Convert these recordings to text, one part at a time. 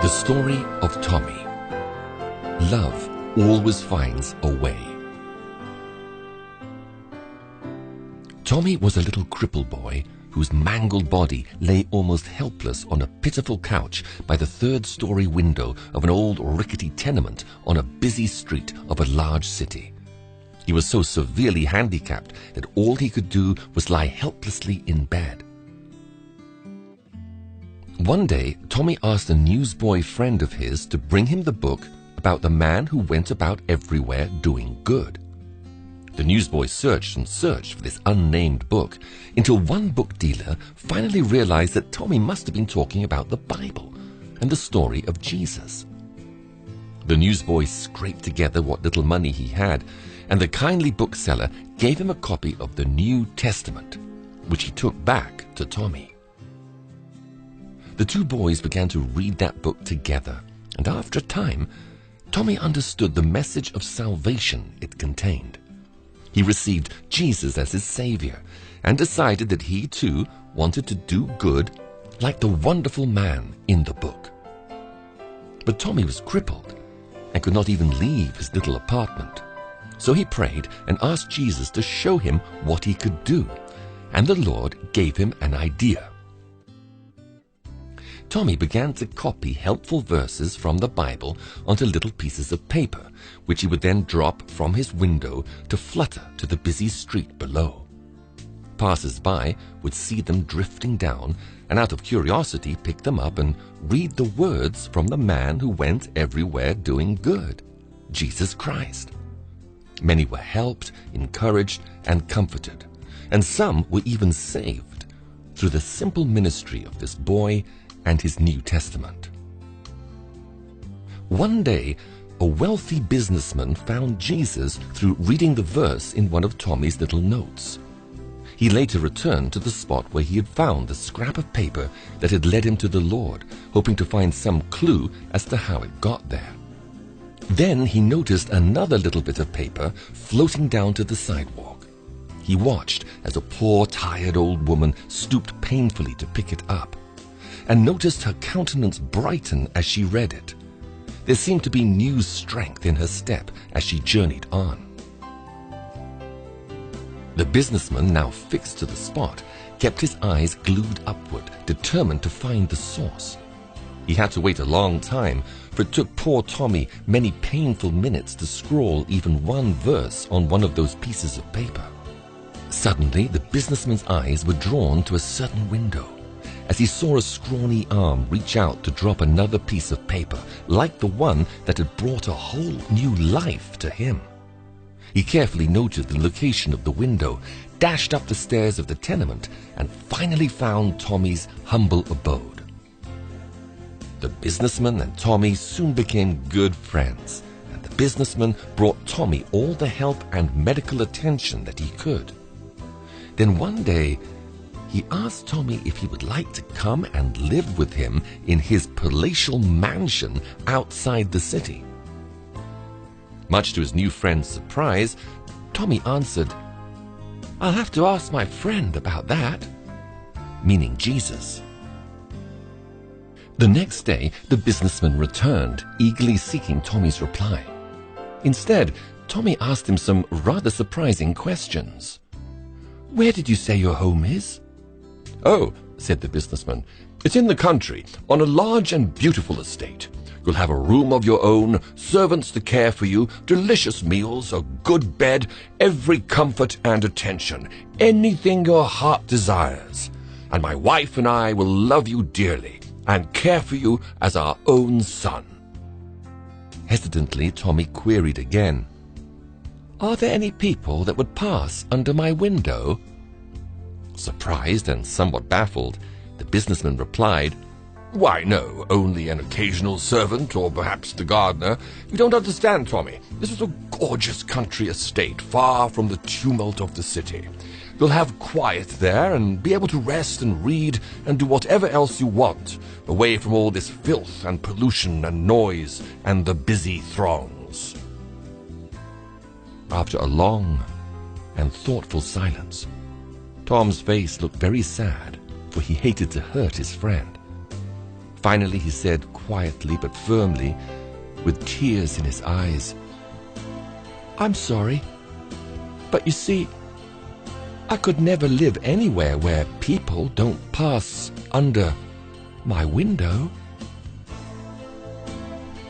The story of Tommy. Love always finds a way. Tommy was a little crippled boy whose mangled body lay almost helpless on a pitiful couch by the third-story window of an old rickety tenement on a busy street of a large city. He was so severely handicapped that all he could do was lie helplessly in bed. One day, Tommy asked a newsboy friend of his to bring him the book about the man who went about everywhere doing good. The newsboy searched and searched for this unnamed book until one book dealer finally realized that Tommy must have been talking about the Bible and the story of Jesus. The newsboy scraped together what little money he had, and the kindly bookseller gave him a copy of the New Testament, which he took back to Tommy. The two boys began to read that book together, and after a time, Tommy understood the message of salvation it contained. He received Jesus as his savior and decided that he too wanted to do good like the wonderful man in the book. But Tommy was crippled and could not even leave his little apartment. So he prayed and asked Jesus to show him what he could do, and the Lord gave him an idea. Tommy began to copy helpful verses from the Bible onto little pieces of paper, which he would then drop from his window to flutter to the busy street below. Passers-by would see them drifting down and out of curiosity pick them up and read the words from the man who went everywhere doing good, Jesus Christ. Many were helped, encouraged, and comforted, and some were even saved through the simple ministry of this boy and his New Testament. One day, a wealthy businessman found Jesus through reading the verse in one of Tommy's little notes. He later returned to the spot where he had found the scrap of paper that had led him to the Lord, hoping to find some clue as to how it got there. Then he noticed another little bit of paper floating down to the sidewalk. He watched as a poor, tired old woman stooped painfully to pick it up, and noticed her countenance brighten as she read it. There seemed to be new strength in her step as she journeyed on. The businessman, now fixed to the spot, kept his eyes glued upward, determined to find the source. He had to wait a long time, for it took poor Tommy many painful minutes to scrawl even one verse on one of those pieces of paper. Suddenly, the businessman's eyes were drawn to a certain window, as he saw a scrawny arm reach out to drop another piece of paper, like the one that had brought a whole new life to him. He carefully noted the location of the window, dashed up the stairs of the tenement, and finally found Tommy's humble abode. The businessman and Tommy soon became good friends, and the businessman brought Tommy all the help and medical attention that he could. Then one day, he asked Tommy if he would like to come and live with him in his palatial mansion outside the city. Much to his new friend's surprise, Tommy answered, "I'll have to ask my friend about that," meaning Jesus. The next day, the businessman returned, eagerly seeking Tommy's reply. Instead, Tommy asked him some rather surprising questions. "Where did you say your home is?" "Oh," said the businessman, "it's in the country, on a large and beautiful estate. You'll have a room of your own, servants to care for you, delicious meals, a good bed, every comfort and attention, anything your heart desires. And my wife and I will love you dearly and care for you as our own son." Hesitantly, Tommy queried again, "Are there any people that would pass under my window?" Surprised and somewhat baffled, the businessman replied, "Why, no, only an occasional servant, or perhaps the gardener. You don't understand, Tommy. This is a gorgeous country estate, far from the tumult of the city. You'll have quiet there and be able to rest and read and do whatever else you want, away from all this filth and pollution and noise and the busy throngs." After a long and thoughtful silence, Tom's face looked very sad, for he hated to hurt his friend. Finally, he said quietly but firmly, with tears in his eyes, "I'm sorry, but you see, I could never live anywhere where people don't pass under my window."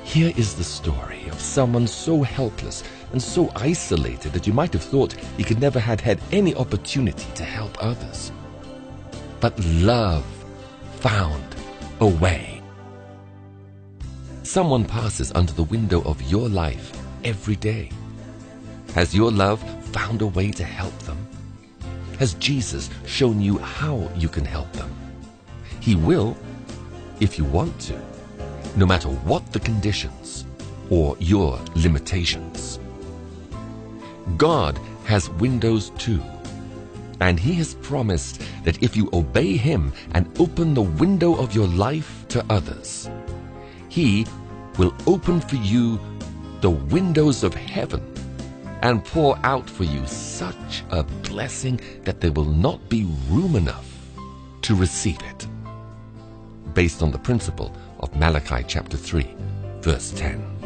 Here is the story of someone so helpless and so isolated that you might have thought he could never have had any opportunity to help others. But love found a way. Someone passes under the window of your life every day. Has your love found a way to help them? Has Jesus shown you how you can help them? He will, if you want to, no matter what the conditions or your limitations. God has windows too, and He has promised that if you obey Him and open the window of your life to others, He will open for you the windows of heaven and pour out for you such a blessing that there will not be room enough to receive it. Based on the principle of Malachi chapter 3, verse 10.